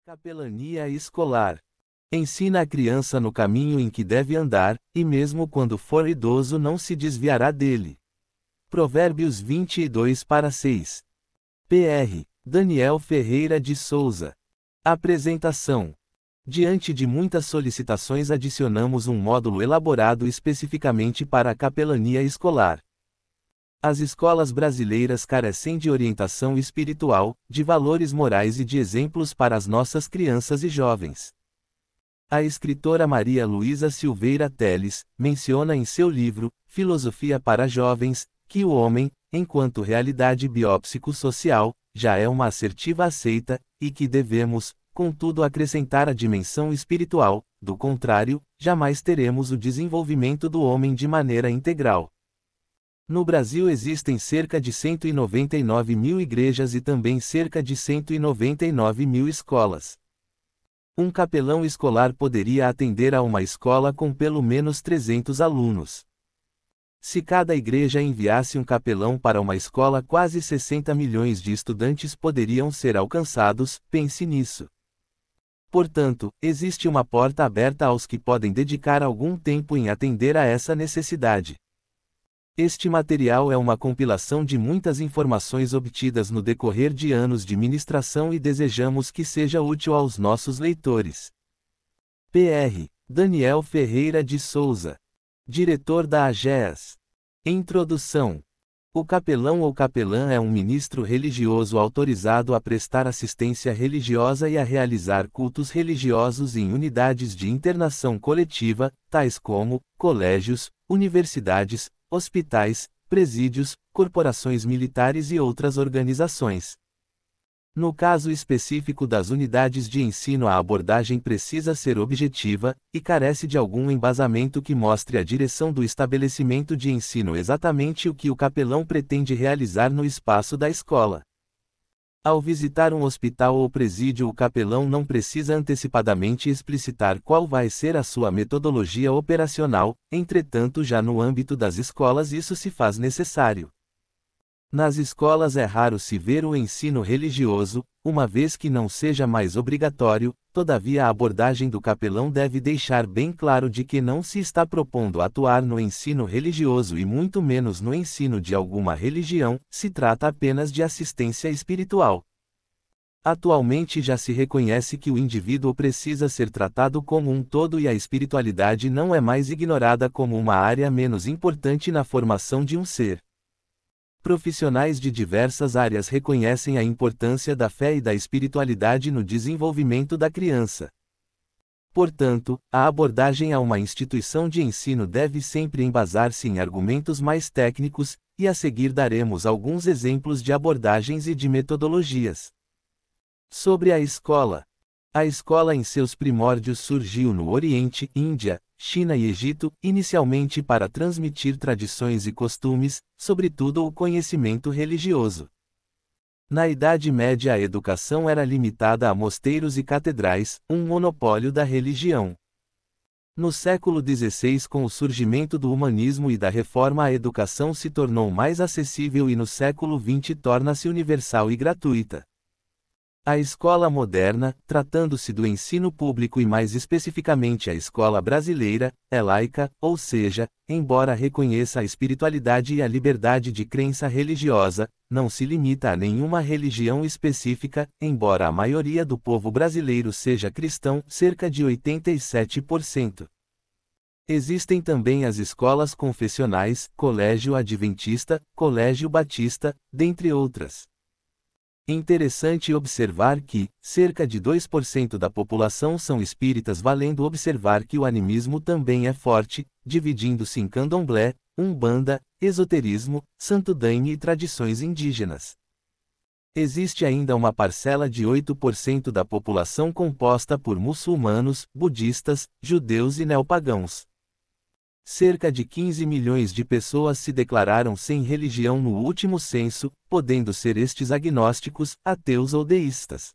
Capelania escolar. Ensina a criança no caminho em que deve andar, e mesmo quando for idoso não se desviará dele. Provérbios 22:6. Pr. Daniel Ferreira de Souza. Apresentação. Diante de muitas solicitações adicionamos um módulo elaborado especificamente para a capelania escolar. As escolas brasileiras carecem de orientação espiritual, de valores morais e de exemplos para as nossas crianças e jovens. A escritora Maria Luísa Silveira Teles menciona em seu livro, Filosofia para Jovens, que o homem, enquanto realidade biopsicossocial, já é uma assertiva aceita, e que devemos, contudo, acrescentar a dimensão espiritual, do contrário, jamais teremos o desenvolvimento do homem de maneira integral. No Brasil existem cerca de 199 mil igrejas e também cerca de 199 mil escolas. Um capelão escolar poderia atender a uma escola com pelo menos 300 alunos. Se cada igreja enviasse um capelão para uma escola, quase 60 milhões de estudantes poderiam ser alcançados, pense nisso. Portanto, existe uma porta aberta aos que podem dedicar algum tempo em atender a essa necessidade. Este material é uma compilação de muitas informações obtidas no decorrer de anos de ministração e desejamos que seja útil aos nossos leitores. Pr. Daniel Ferreira de Souza. Diretor da AGEAS. Introdução. O capelão ou capelã é um ministro religioso autorizado a prestar assistência religiosa e a realizar cultos religiosos em unidades de internação coletiva, tais como colégios, universidades, hospitais, presídios, corporações militares e outras organizações. No caso específico das unidades de ensino, a abordagem precisa ser objetiva, e carece de algum embasamento que mostre à direção do estabelecimento de ensino exatamente o que o capelão pretende realizar no espaço da escola. Ao visitar um hospital ou presídio, o capelão não precisa antecipadamente explicitar qual vai ser a sua metodologia operacional, entretanto, já no âmbito das escolas isso se faz necessário. Nas escolas é raro se ver o ensino religioso, uma vez que não seja mais obrigatório, todavia a abordagem do capelão deve deixar bem claro de que não se está propondo atuar no ensino religioso e muito menos no ensino de alguma religião, se trata apenas de assistência espiritual. Atualmente já se reconhece que o indivíduo precisa ser tratado como um todo e a espiritualidade não é mais ignorada como uma área menos importante na formação de um ser. Profissionais de diversas áreas reconhecem a importância da fé e da espiritualidade no desenvolvimento da criança. Portanto, a abordagem a uma instituição de ensino deve sempre embasar-se em argumentos mais técnicos, e a seguir daremos alguns exemplos de abordagens e de metodologias. Sobre a escola. A escola em seus primórdios surgiu no Oriente, Índia, China e Egito, inicialmente para transmitir tradições e costumes, sobretudo o conhecimento religioso. Na Idade Média a educação era limitada a mosteiros e catedrais, um monopólio da religião. No século XVI, com o surgimento do humanismo e da reforma, a educação se tornou mais acessível e no século XX torna-se universal e gratuita. A escola moderna, tratando-se do ensino público e mais especificamente a escola brasileira, é laica, ou seja, embora reconheça a espiritualidade e a liberdade de crença religiosa, não se limita a nenhuma religião específica, embora a maioria do povo brasileiro seja cristão, cerca de 87%. Existem também as escolas confessionais, Colégio Adventista, Colégio Batista, dentre outras. Interessante observar que, cerca de 2% da população são espíritas, valendo observar que o animismo também é forte, dividindo-se em candomblé, umbanda, esoterismo, santo daime e tradições indígenas. Existe ainda uma parcela de 8% da população composta por muçulmanos, budistas, judeus e neopagãos. Cerca de 15 milhões de pessoas se declararam sem religião no último censo, podendo ser estes agnósticos, ateus ou deístas.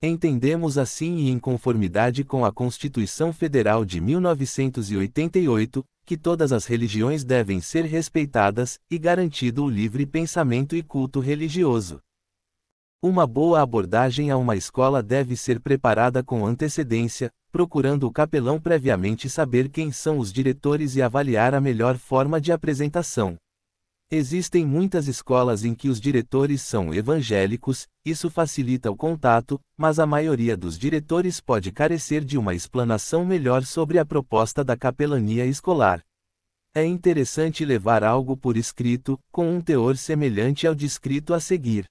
Entendemos assim e em conformidade com a Constituição Federal de 1988, que todas as religiões devem ser respeitadas, e garantido o livre pensamento e culto religioso. Uma boa abordagem a uma escola deve ser preparada com antecedência, procurando o capelão previamente saber quem são os diretores e avaliar a melhor forma de apresentação. Existem muitas escolas em que os diretores são evangélicos, isso facilita o contato, mas a maioria dos diretores pode carecer de uma explanação melhor sobre a proposta da capelania escolar. É interessante levar algo por escrito, com um teor semelhante ao descrito a seguir.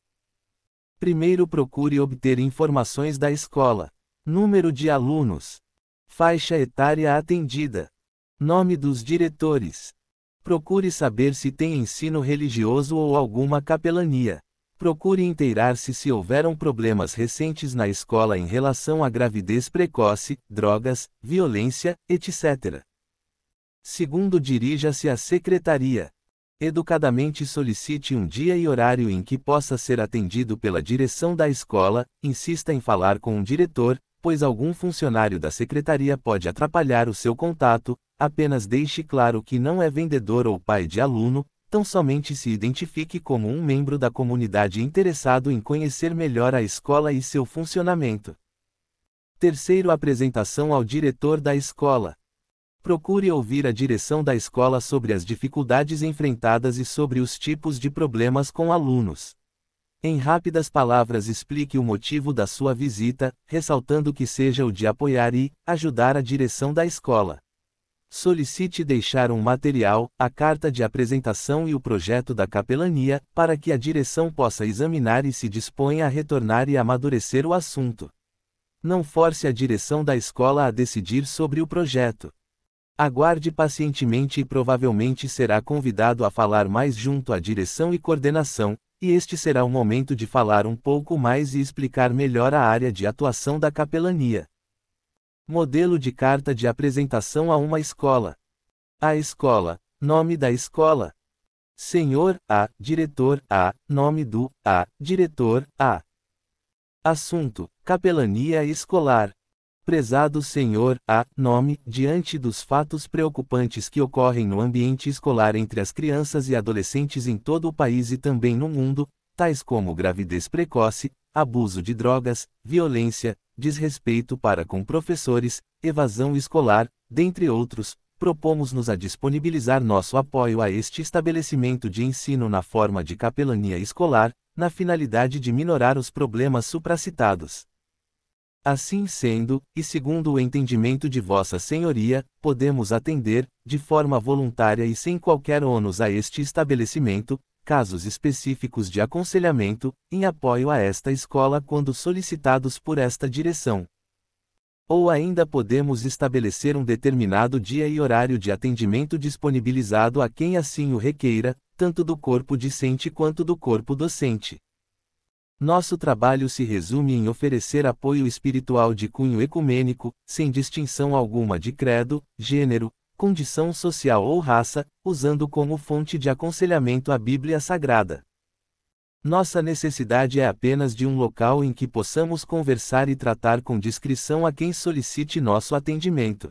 Primeiro procure obter informações da escola. Número de alunos. Faixa etária atendida. Nome dos diretores. Procure saber se tem ensino religioso ou alguma capelania. Procure inteirar-se se houveram problemas recentes na escola em relação à gravidez precoce, drogas, violência, etc. Segundo, dirija-se à secretaria. Educadamente solicite um dia e horário em que possa ser atendido pela direção da escola, insista em falar com um diretor, pois algum funcionário da secretaria pode atrapalhar o seu contato, apenas deixe claro que não é vendedor ou pai de aluno, tão somente se identifique como um membro da comunidade interessado em conhecer melhor a escola e seu funcionamento. Terceiro, apresentação ao diretor da escola. Procure ouvir a direção da escola sobre as dificuldades enfrentadas e sobre os tipos de problemas com alunos. Em rápidas palavras, explique o motivo da sua visita, ressaltando que seja o de apoiar e ajudar a direção da escola. Solicite deixar um material, a carta de apresentação e o projeto da capelania, para que a direção possa examinar e se disponha a retornar e amadurecer o assunto. Não force a direção da escola a decidir sobre o projeto. Aguarde pacientemente e provavelmente será convidado a falar mais junto à direção e coordenação, e este será o momento de falar um pouco mais e explicar melhor a área de atuação da capelania. Modelo de carta de apresentação a uma escola. A escola. Nome da escola. Senhor A. Diretor A. Nome do A. Diretor A. Assunto: capelania escolar. Prezado Senhor A. Nome: diante dos fatos preocupantes que ocorrem no ambiente escolar entre as crianças e adolescentes em todo o país e também no mundo, tais como gravidez precoce, abuso de drogas, violência, desrespeito para com professores, evasão escolar, dentre outros, propomos-nos a disponibilizar nosso apoio a este estabelecimento de ensino na forma de capelania escolar, na finalidade de minorar os problemas supracitados. Assim sendo, e segundo o entendimento de Vossa Senhoria, podemos atender, de forma voluntária e sem qualquer ônus a este estabelecimento, casos específicos de aconselhamento, em apoio a esta escola quando solicitados por esta direção. Ou ainda podemos estabelecer um determinado dia e horário de atendimento disponibilizado a quem assim o requeira, tanto do corpo discente quanto do corpo docente. Nosso trabalho se resume em oferecer apoio espiritual de cunho ecumênico, sem distinção alguma de credo, gênero, condição social ou raça, usando como fonte de aconselhamento a Bíblia Sagrada. Nossa necessidade é apenas de um local em que possamos conversar e tratar com discrição a quem solicite nosso atendimento.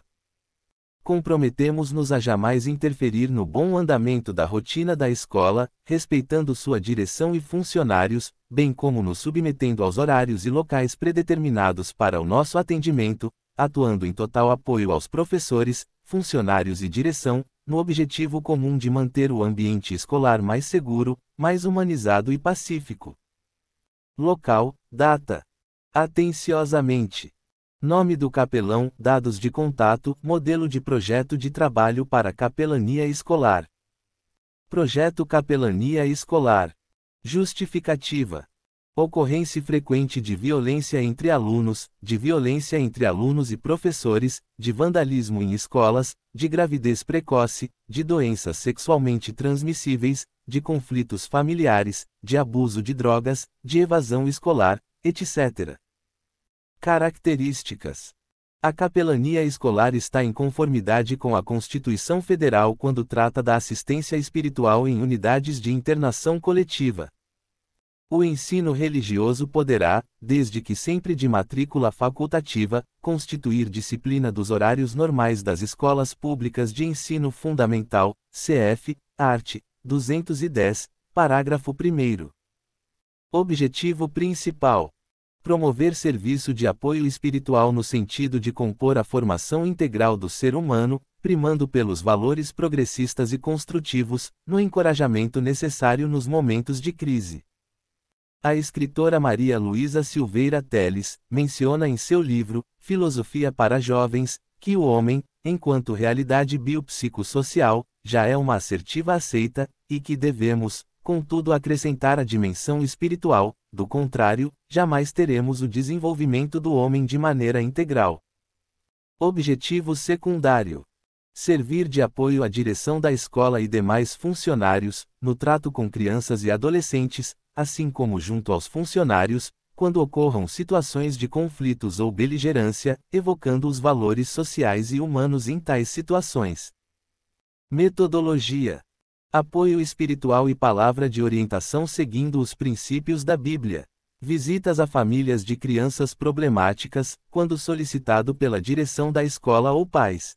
Comprometemos-nos a jamais interferir no bom andamento da rotina da escola, respeitando sua direção e funcionários, bem como nos submetendo aos horários e locais predeterminados para o nosso atendimento, atuando em total apoio aos professores, funcionários e direção, no objetivo comum de manter o ambiente escolar mais seguro, mais humanizado e pacífico. Local, data. Atenciosamente. Nome do capelão, dados de contato, modelo de projeto de trabalho para capelania escolar. Projeto Capelania Escolar. Justificativa. Ocorrência frequente de violência entre alunos, de violência entre alunos e professores, de vandalismo em escolas, de gravidez precoce, de doenças sexualmente transmissíveis, de conflitos familiares, de abuso de drogas, de evasão escolar, etc. Características. A capelania escolar está em conformidade com a Constituição Federal quando trata da assistência espiritual em unidades de internação coletiva. O ensino religioso poderá, desde que sempre de matrícula facultativa, constituir disciplina dos horários normais das escolas públicas de ensino fundamental, CF, art. 210, parágrafo 1º. Objetivo principal: promover serviço de apoio espiritual no sentido de compor a formação integral do ser humano, primando pelos valores progressistas e construtivos, no encorajamento necessário nos momentos de crise. A escritora Maria Luísa Silveira Teles menciona em seu livro, Filosofia para Jovens, que o homem, enquanto realidade biopsicossocial, já é uma assertiva aceita, e que devemos, contudo, acrescentar a dimensão espiritual, do contrário, jamais teremos o desenvolvimento do homem de maneira integral. Objetivo secundário: servir de apoio à direção da escola e demais funcionários, no trato com crianças e adolescentes, assim como junto aos funcionários, quando ocorram situações de conflitos ou beligerância, evocando os valores sociais e humanos em tais situações. Metodologia: apoio espiritual e palavra de orientação seguindo os princípios da Bíblia. Visitas a famílias de crianças problemáticas, quando solicitado pela direção da escola ou pais.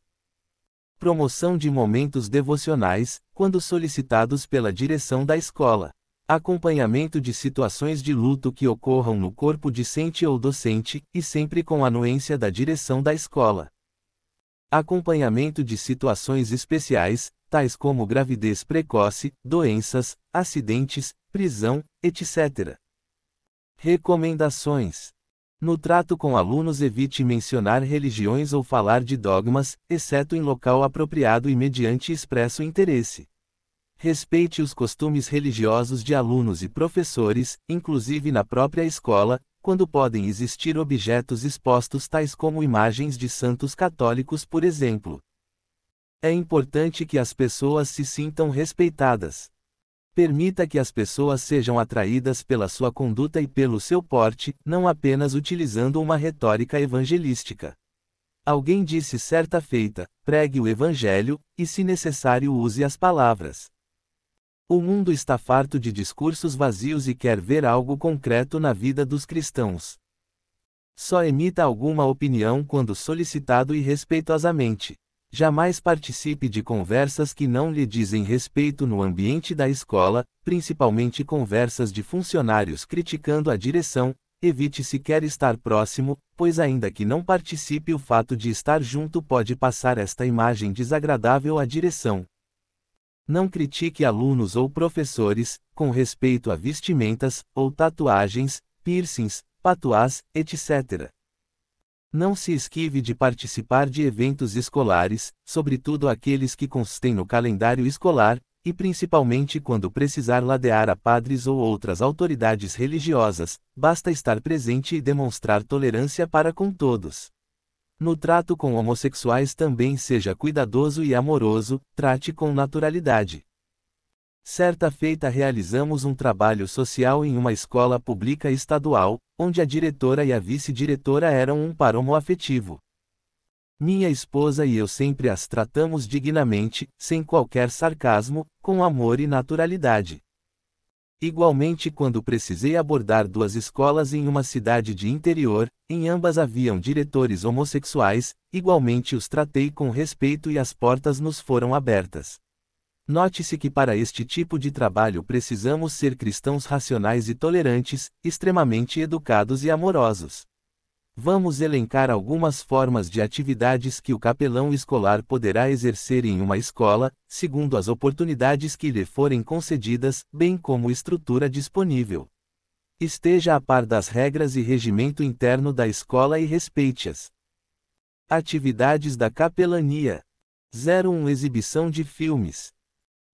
Promoção de momentos devocionais, quando solicitados pela direção da escola. Acompanhamento de situações de luto que ocorram no corpo discente ou docente, e sempre com anuência da direção da escola. Acompanhamento de situações especiais, tais como gravidez precoce, doenças, acidentes, prisão, etc. Recomendações: no trato com alunos, evite mencionar religiões ou falar de dogmas, exceto em local apropriado e mediante expresso interesse. Respeite os costumes religiosos de alunos e professores, inclusive na própria escola, quando podem existir objetos expostos tais como imagens de santos católicos, por exemplo. É importante que as pessoas se sintam respeitadas. Permita que as pessoas sejam atraídas pela sua conduta e pelo seu porte, não apenas utilizando uma retórica evangelística. Alguém disse certa feita: pregue o evangelho, e se necessário use as palavras. O mundo está farto de discursos vazios e quer ver algo concreto na vida dos cristãos. Só emita alguma opinião quando solicitado e respeitosamente. Jamais participe de conversas que não lhe dizem respeito no ambiente da escola, principalmente conversas de funcionários criticando a direção. Evite sequer estar próximo, pois ainda que não participe, o fato de estar junto pode passar esta imagem desagradável à direção. Não critique alunos ou professores, com respeito a vestimentas, ou tatuagens, piercings, patuás, etc. Não se esquive de participar de eventos escolares, sobretudo aqueles que constem no calendário escolar, e principalmente quando precisar ladear a padres ou outras autoridades religiosas, basta estar presente e demonstrar tolerância para com todos. No trato com homossexuais também seja cuidadoso e amoroso, trate com naturalidade. Certa feita realizamos um trabalho social em uma escola pública estadual, onde a diretora e a vice-diretora eram um par homoafetivo. Minha esposa e eu sempre as tratamos dignamente, sem qualquer sarcasmo, com amor e naturalidade. Igualmente, quando precisei abordar duas escolas em uma cidade de interior, em ambas haviam diretores homossexuais, igualmente os tratei com respeito e as portas nos foram abertas. Note-se que para este tipo de trabalho precisamos ser cristãos racionais e tolerantes, extremamente educados e amorosos. Vamos elencar algumas formas de atividades que o capelão escolar poderá exercer em uma escola, segundo as oportunidades que lhe forem concedidas, bem como estrutura disponível. Esteja a par das regras e regimento interno da escola e respeite-as. Atividades da capelania. 01 Exibição de filmes.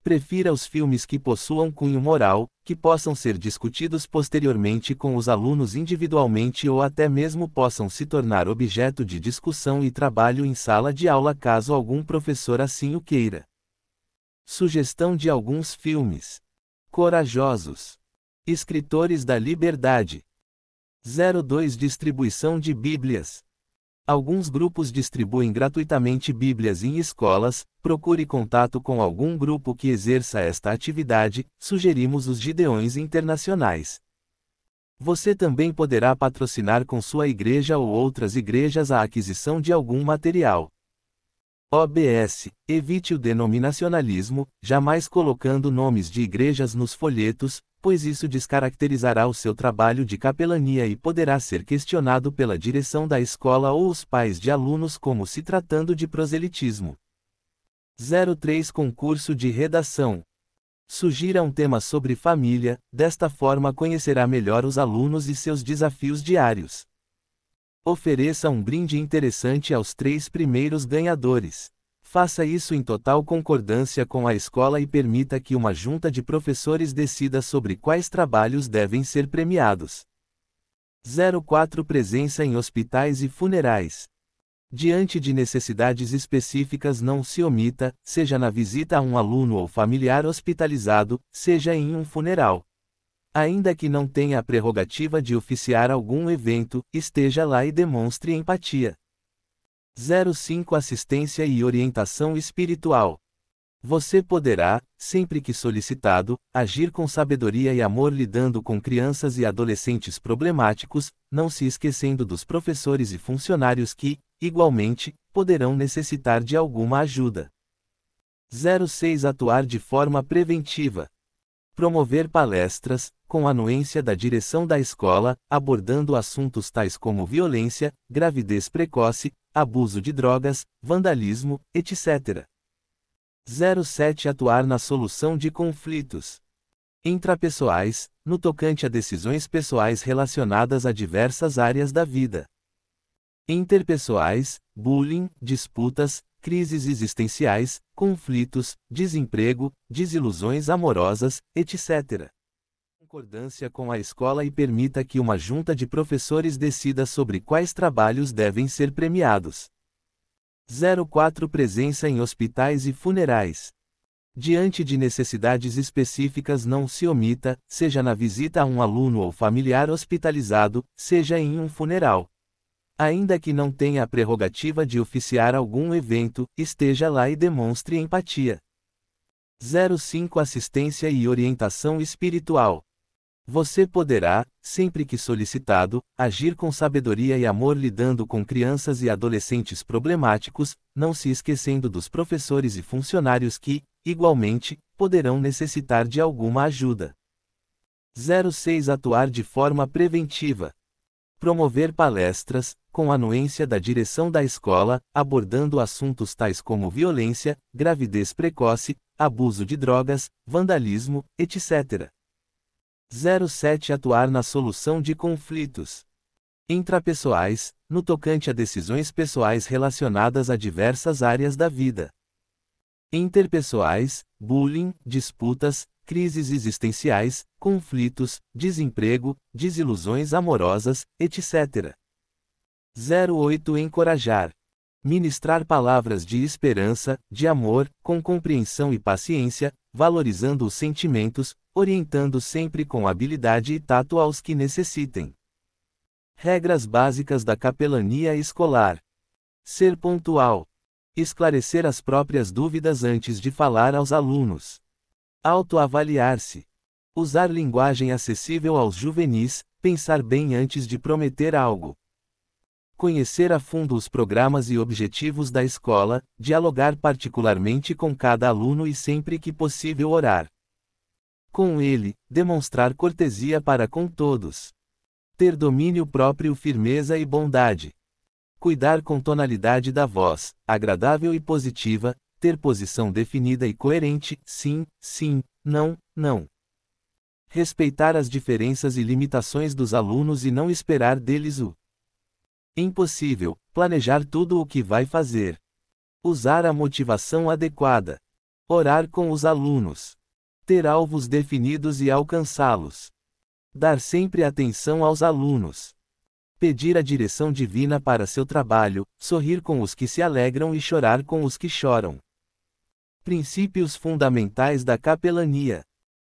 Prefira os filmes que possuam cunho moral, que possam ser discutidos posteriormente com os alunos individualmente ou até mesmo possam se tornar objeto de discussão e trabalho em sala de aula caso algum professor assim o queira. Sugestão de alguns filmes. Corajosos. Escritores da Liberdade. 02 Distribuição de Bíblias. Alguns grupos distribuem gratuitamente Bíblias em escolas. Procure contato com algum grupo que exerça esta atividade, sugerimos os Gideões Internacionais. Você também poderá patrocinar com sua igreja ou outras igrejas a aquisição de algum material. OBS. Evite o denominacionalismo, jamais colocando nomes de igrejas nos folhetos, pois isso descaracterizará o seu trabalho de capelania e poderá ser questionado pela direção da escola ou os pais de alunos como se tratando de proselitismo. 03 Concurso de redação. Sugira um tema sobre família, desta forma conhecerá melhor os alunos e seus desafios diários. Ofereça um brinde interessante aos 3 primeiros ganhadores. Faça isso em total concordância com a escola e permita que uma junta de professores decida sobre quais trabalhos devem ser premiados. 04 Presença em hospitais e funerais. Diante de necessidades específicas, não se omita, seja na visita a um aluno ou familiar hospitalizado, seja em um funeral. Ainda que não tenha a prerrogativa de oficiar algum evento, esteja lá e demonstre empatia. 05 Assistência e orientação espiritual. Você poderá, sempre que solicitado, agir com sabedoria e amor lidando com crianças e adolescentes problemáticos, não se esquecendo dos professores e funcionários que, igualmente, poderão necessitar de alguma ajuda. 06 Atuar de forma preventiva. Promover palestras, com anuência da direção da escola, abordando assuntos tais como violência, gravidez precoce, abuso de drogas, vandalismo, etc. 07 Atuar na solução de conflitos intrapessoais, no tocante a decisões pessoais relacionadas a diversas áreas da vida. Interpessoais, bullying, disputas, crises existenciais, conflitos, desemprego, desilusões amorosas, etc. Concordância com a escola e permita que uma junta de professores decida sobre quais trabalhos devem ser premiados. 04 Presença em hospitais e funerais. Diante de necessidades específicas, não se omita, seja na visita a um aluno ou familiar hospitalizado, seja em um funeral. Ainda que não tenha a prerrogativa de oficiar algum evento, esteja lá e demonstre empatia. 05 Assistência e orientação espiritual. Você poderá, sempre que solicitado, agir com sabedoria e amor lidando com crianças e adolescentes problemáticos, não se esquecendo dos professores e funcionários que, igualmente, poderão necessitar de alguma ajuda. 06 Atuar de forma preventiva. Promover palestras, com anuência da direção da escola, abordando assuntos tais como violência, gravidez precoce, abuso de drogas, vandalismo, etc. 07 Atuar na solução de conflitos intrapessoais, no tocante a decisões pessoais relacionadas a diversas áreas da vida. Interpessoais, bullying, disputas, crises existenciais, conflitos, desemprego, desilusões amorosas, etc. 08 Encorajar. Ministrar palavras de esperança, de amor, com compreensão e paciência, valorizando os sentimentos, orientando sempre com habilidade e tato aos que necessitem. Regras básicas da capelania escolar. Ser pontual. Esclarecer as próprias dúvidas antes de falar aos alunos. Autoavaliar-se. Usar linguagem acessível aos juvenis, pensar bem antes de prometer algo. Conhecer a fundo os programas e objetivos da escola, dialogar particularmente com cada aluno e sempre que possível orar com ele, demonstrar cortesia para com todos. Ter domínio próprio, firmeza e bondade. Cuidar com tonalidade da voz, agradável e positiva, ter posição definida e coerente, sim, sim, não, não. Respeitar as diferenças e limitações dos alunos e não esperar deles o impossível, planejar tudo o que vai fazer. Usar a motivação adequada. Orar com os alunos. Ter alvos definidos e alcançá-los. Dar sempre atenção aos alunos. Pedir a direção divina para seu trabalho, sorrir com os que se alegram e chorar com os que choram. Princípios fundamentais da capelania.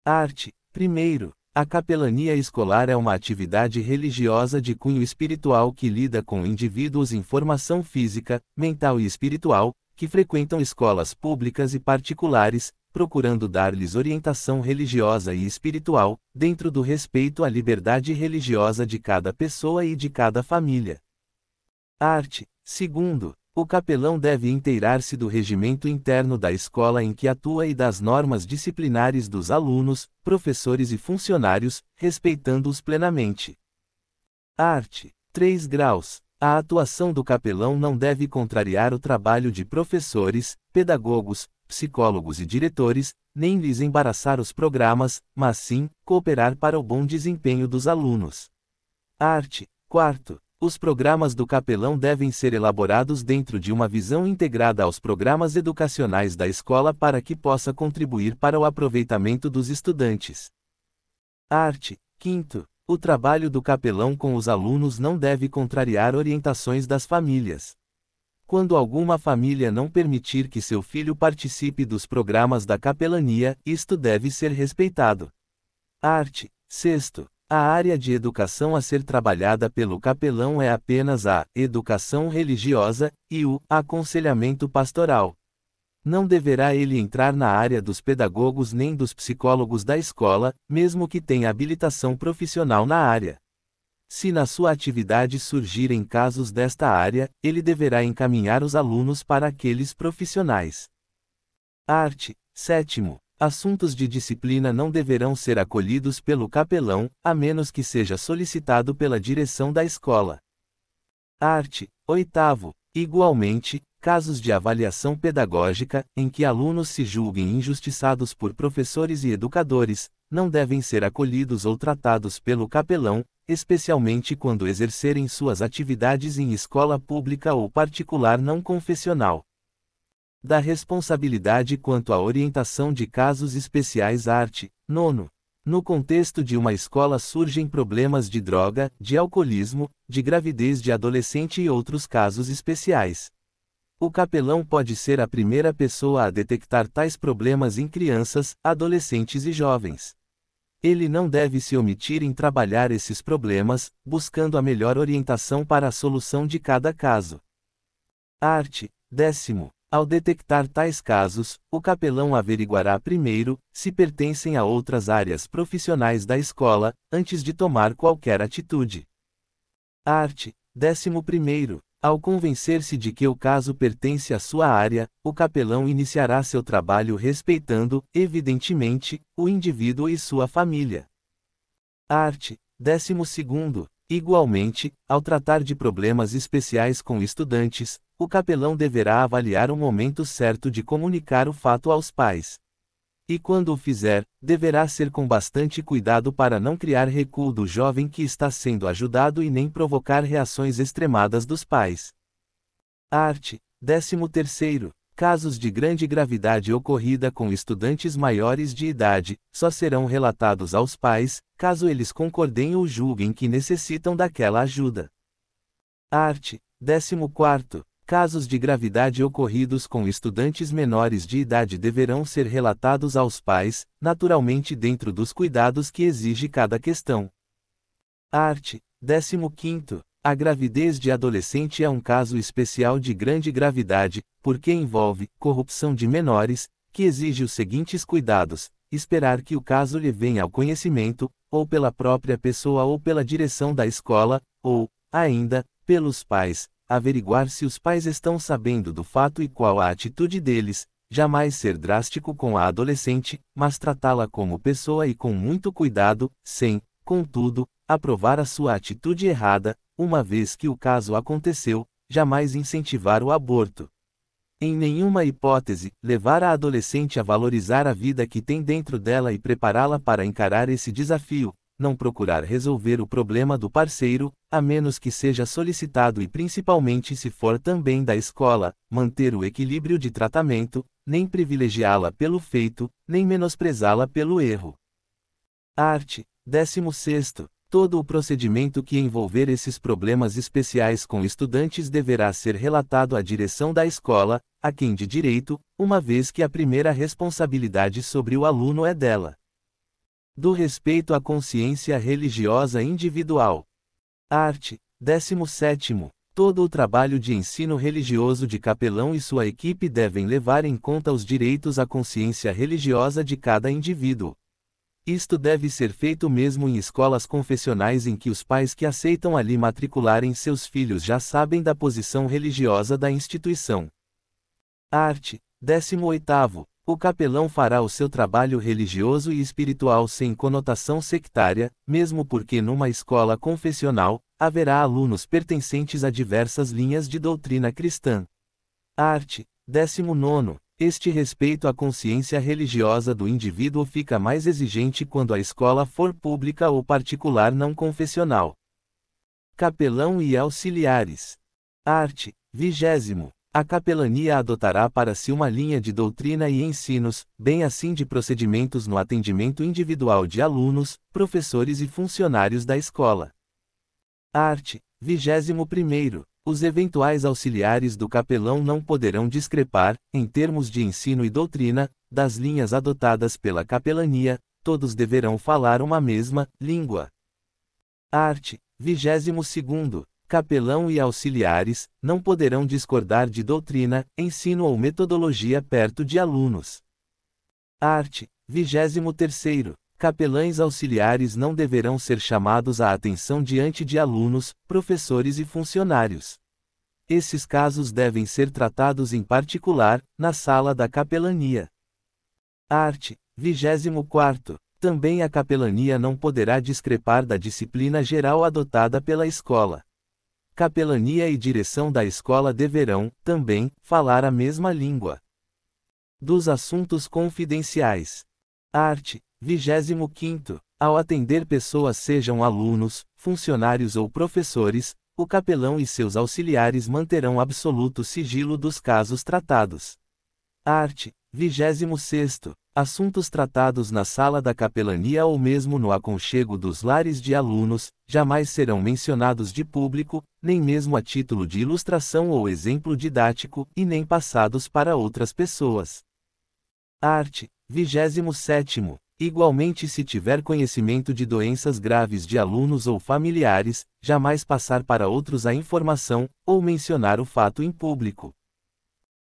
Arte. Primeiro, a capelania escolar é uma atividade religiosa de cunho espiritual que lida com indivíduos em formação física, mental e espiritual, que frequentam escolas públicas e particulares, procurando dar-lhes orientação religiosa e espiritual, dentro do respeito à liberdade religiosa de cada pessoa e de cada família. Arte. Segundo, O capelão deve inteirar-se do regimento interno da escola em que atua e das normas disciplinares dos alunos, professores e funcionários, respeitando-os plenamente. Art. 3 graus. A atuação do capelão não deve contrariar o trabalho de professores, pedagogos, psicólogos e diretores, nem lhes embaraçar os programas, mas sim, cooperar para o bom desempenho dos alunos. Art. 4. Os programas do capelão devem ser elaborados dentro de uma visão integrada aos programas educacionais da escola para que possa contribuir para o aproveitamento dos estudantes. Art. 5. O trabalho do capelão com os alunos não deve contrariar orientações das famílias. Quando alguma família não permitir que seu filho participe dos programas da capelania, isto deve ser respeitado. Art. 6. A área de educação a ser trabalhada pelo capelão é apenas a educação religiosa e o aconselhamento pastoral. Não deverá ele entrar na área dos pedagogos nem dos psicólogos da escola, mesmo que tenha habilitação profissional na área. Se na sua atividade surgirem casos desta área, ele deverá encaminhar os alunos para aqueles profissionais. Art. 7. Assuntos de disciplina não deverão ser acolhidos pelo capelão, a menos que seja solicitado pela direção da escola. Art. 8. Igualmente, casos de avaliação pedagógica, em que alunos se julguem injustiçados por professores e educadores, não devem ser acolhidos ou tratados pelo capelão, especialmente quando exercerem suas atividades em escola pública ou particular não confessional. Da responsabilidade quanto à orientação de casos especiais. Art. 9. No contexto de uma escola surgem problemas de droga, de alcoolismo, de gravidez de adolescente e outros casos especiais. O capelão pode ser a primeira pessoa a detectar tais problemas em crianças, adolescentes e jovens. Ele não deve se omitir em trabalhar esses problemas, buscando a melhor orientação para a solução de cada caso. Art. 10. Ao detectar tais casos, o capelão averiguará primeiro se pertencem a outras áreas profissionais da escola, antes de tomar qualquer atitude. Art. 11. Ao convencer-se de que o caso pertence à sua área, o capelão iniciará seu trabalho respeitando, evidentemente, o indivíduo e sua família. Art. 12. Igualmente, ao tratar de problemas especiais com estudantes, o capelão deverá avaliar o momento certo de comunicar o fato aos pais. E quando o fizer, deverá ser com bastante cuidado para não criar recuo do jovem que está sendo ajudado e nem provocar reações extremadas dos pais. Art. 13. Casos de grande gravidade ocorrida com estudantes maiores de idade, só serão relatados aos pais, caso eles concordem ou julguem que necessitam daquela ajuda. Art. 14. Casos de gravidade ocorridos com estudantes menores de idade deverão ser relatados aos pais, naturalmente dentro dos cuidados que exige cada questão. Art. 15. A gravidez de adolescente é um caso especial de grande gravidade, porque envolve corrupção de menores, que exige os seguintes cuidados: esperar que o caso lhe venha ao conhecimento, ou pela própria pessoa ou pela direção da escola, ou, ainda, pelos pais, averiguar se os pais estão sabendo do fato e qual a atitude deles, jamais ser drástico com a adolescente, mas tratá-la como pessoa e com muito cuidado, sem, contudo, aprovar a sua atitude errada, uma vez que o caso aconteceu, jamais incentivar o aborto. Em nenhuma hipótese, levar a adolescente a valorizar a vida que tem dentro dela e prepará-la para encarar esse desafio, não procurar resolver o problema do parceiro, a menos que seja solicitado e principalmente se for também da escola, manter o equilíbrio de tratamento, nem privilegiá-la pelo feito, nem menosprezá-la pelo erro. Art. 16. Todo o procedimento que envolver esses problemas especiais com estudantes deverá ser relatado à direção da escola, a quem de direito, uma vez que a primeira responsabilidade sobre o aluno é dela. Do respeito à consciência religiosa individual. Art. 17. Todo o trabalho de ensino religioso de capelão e sua equipe devem levar em conta os direitos à consciência religiosa de cada indivíduo. Isto deve ser feito mesmo em escolas confessionais em que os pais que aceitam ali matricularem seus filhos já sabem da posição religiosa da instituição. Art. 18º. O capelão fará o seu trabalho religioso e espiritual sem conotação sectária, mesmo porque numa escola confessional, haverá alunos pertencentes a diversas linhas de doutrina cristã. Art. 19º. Este respeito à consciência religiosa do indivíduo fica mais exigente quando a escola for pública ou particular não confessional. Capelão e auxiliares. Art. 20º. A capelania adotará para si uma linha de doutrina e ensinos, bem assim de procedimentos no atendimento individual de alunos, professores e funcionários da escola. Art. 21º. Os eventuais auxiliares do capelão não poderão discrepar, em termos de ensino e doutrina, das linhas adotadas pela capelania, todos deverão falar uma mesma língua. Art. 22º. Capelão e auxiliares não poderão discordar de doutrina, ensino ou metodologia perto de alunos. Art. 23º. Capelães auxiliares não deverão ser chamados à atenção diante de alunos, professores e funcionários. Esses casos devem ser tratados em particular, na sala da capelania. Art. 24º. Também a capelania não poderá discrepar da disciplina geral adotada pela escola. Capelania e direção da escola deverão, também, falar a mesma língua. Dos assuntos confidenciais. Art. 25º. Ao atender pessoas sejam alunos, funcionários ou professores, o capelão e seus auxiliares manterão absoluto sigilo dos casos tratados. Art. 26º. Assuntos tratados na sala da capelania ou mesmo no aconchego dos lares de alunos, jamais serão mencionados de público, nem mesmo a título de ilustração ou exemplo didático, e nem passados para outras pessoas. Art. 27º. Igualmente, se tiver conhecimento de doenças graves de alunos ou familiares, jamais passar para outros a informação, ou mencionar o fato em público.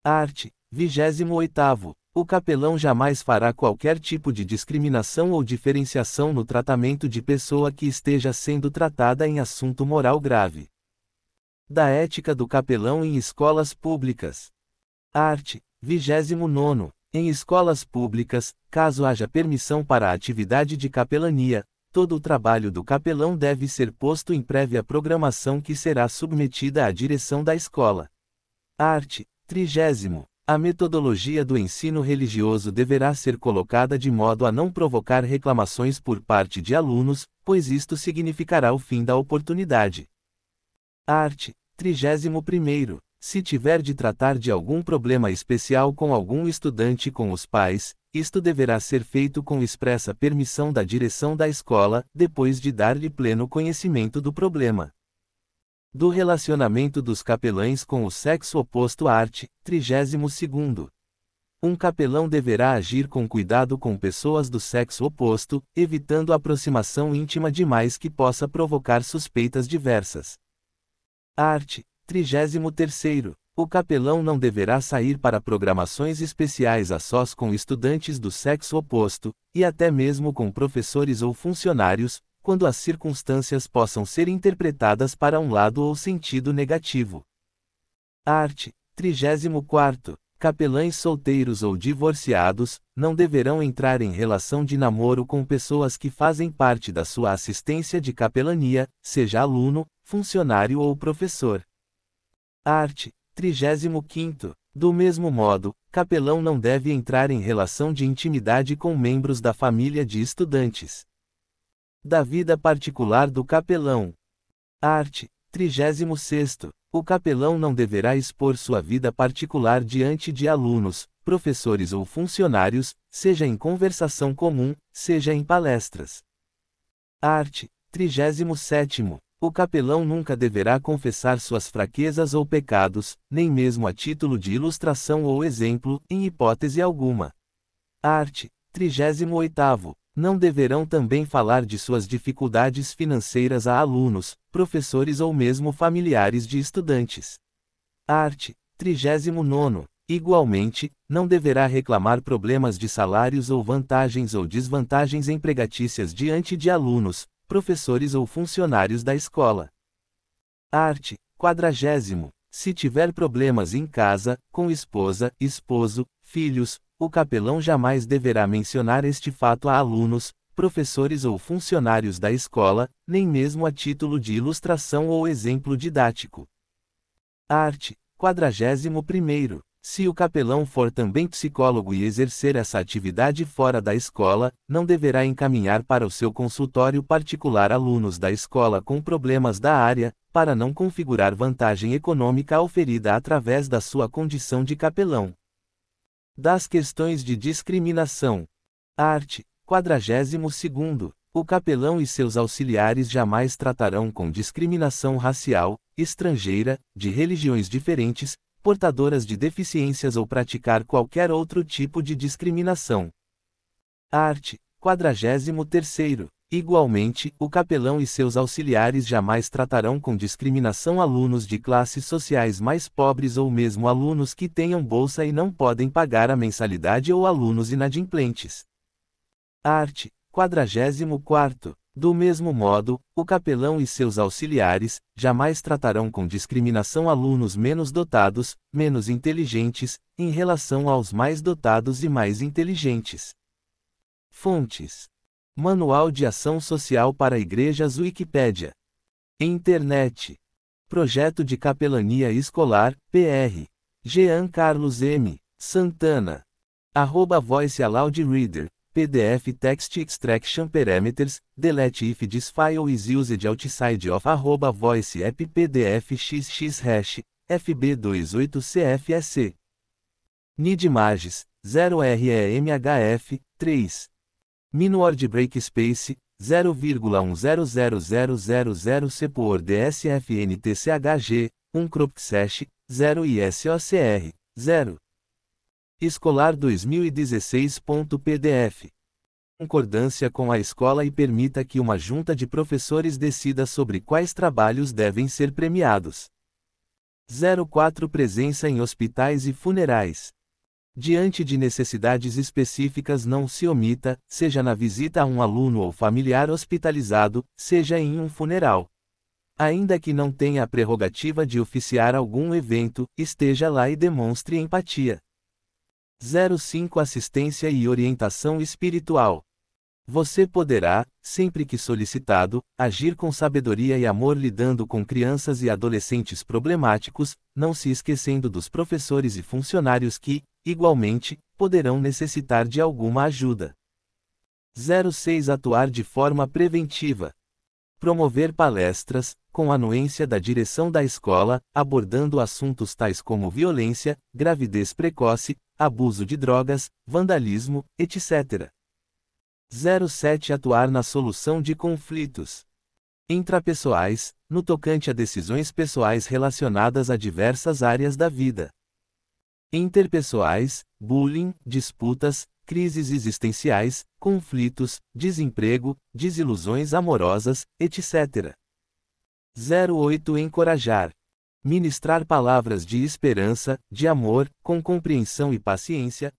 Art. 28º. O capelão jamais fará qualquer tipo de discriminação ou diferenciação no tratamento de pessoa que esteja sendo tratada em assunto moral grave. Da ética do capelão em escolas públicas. Art. 29º. Em escolas públicas, caso haja permissão para a atividade de capelania, todo o trabalho do capelão deve ser posto em prévia programação que será submetida à direção da escola. Art. 30º. A metodologia do ensino religioso deverá ser colocada de modo a não provocar reclamações por parte de alunos, pois isto significará o fim da oportunidade. Art. 31º. Se tiver de tratar de algum problema especial com algum estudante com os pais, isto deverá ser feito com expressa permissão da direção da escola, depois de dar-lhe pleno conhecimento do problema. Do relacionamento dos capelães com o sexo oposto. Art. 32º. Um capelão deverá agir com cuidado com pessoas do sexo oposto, evitando aproximação íntima demais que possa provocar suspeitas diversas. Art. 33º. O capelão não deverá sair para programações especiais a sós com estudantes do sexo oposto, e até mesmo com professores ou funcionários, quando as circunstâncias possam ser interpretadas para um lado ou sentido negativo. Art. 34º. Capelães solteiros ou divorciados, não deverão entrar em relação de namoro com pessoas que fazem parte da sua assistência de capelania, seja aluno, funcionário ou professor. Art. 35º. Do mesmo modo, capelão não deve entrar em relação de intimidade com membros da família de estudantes. Da vida particular do capelão. Art. 36º. O capelão não deverá expor sua vida particular diante de alunos, professores ou funcionários, seja em conversação comum, seja em palestras. Art. 37º. O capelão nunca deverá confessar suas fraquezas ou pecados, nem mesmo a título de ilustração ou exemplo, em hipótese alguma. Art. 38º. Não deverão também falar de suas dificuldades financeiras a alunos, professores ou mesmo familiares de estudantes. Art. 39º. Igualmente, não deverá reclamar problemas de salários ou vantagens ou desvantagens empregatícias diante de alunos, professores ou funcionários da escola. Art. 40. Se tiver problemas em casa, com esposa, esposo, filhos, o capelão jamais deverá mencionar este fato a alunos, professores ou funcionários da escola, nem mesmo a título de ilustração ou exemplo didático. Art. 41. Se o capelão for também psicólogo e exercer essa atividade fora da escola, não deverá encaminhar para o seu consultório particular alunos da escola com problemas da área, para não configurar vantagem econômica oferida através da sua condição de capelão. Das questões de discriminação. Art. 42. O capelão e seus auxiliares jamais tratarão com discriminação racial, estrangeira, de religiões diferentes, portadoras de deficiências ou praticar qualquer outro tipo de discriminação. Art. 43. Igualmente, o capelão e seus auxiliares jamais tratarão com discriminação alunos de classes sociais mais pobres ou mesmo alunos que tenham bolsa e não podem pagar a mensalidade ou alunos inadimplentes. Art. 44. Do mesmo modo, o capelão e seus auxiliares jamais tratarão com discriminação alunos menos dotados, menos inteligentes, em relação aos mais dotados e mais inteligentes. Fontes: Manual de Ação Social para Igrejas Wikipédia. Internet. Projeto de Capelania Escolar, PR. Jean Carlos M. Santana. @Voice Aloud Reader. PDF Text Extraction Parameters, delete if this file is used outside of @voice app PDF xx FB28CFSC. Need images, 0 REMHF, 3. Minword Breakspace, 0,100000 Cpword SFNTCHG, 1 Cropxash, 0 ISOCR, 0. Escolar 2016.pdf. Concordância com a escola e permita que uma junta de professores decida sobre quais trabalhos devem ser premiados. 04 Presença em hospitais e funerais. Diante de necessidades específicas não se omita, seja na visita a um aluno ou familiar hospitalizado, seja em um funeral. Ainda que não tenha a prerrogativa de oficiar algum evento, esteja lá e demonstre empatia. 05 Assistência e orientação espiritual. Você poderá, sempre que solicitado, agir com sabedoria e amor lidando com crianças e adolescentes problemáticos, não se esquecendo dos professores e funcionários que, igualmente, poderão necessitar de alguma ajuda. 06 Atuar de forma preventiva. Promover palestras, com anuência da direção da escola, abordando assuntos tais como violência, gravidez precoce, abuso de drogas, vandalismo, etc. 07 Atuar na solução de conflitos intrapessoais, no tocante a decisões pessoais relacionadas a diversas áreas da vida. Interpessoais, bullying, disputas, crises existenciais, conflitos, desemprego, desilusões amorosas, etc. 08 Encorajar. Ministrar palavras de esperança, de amor, com compreensão e paciência,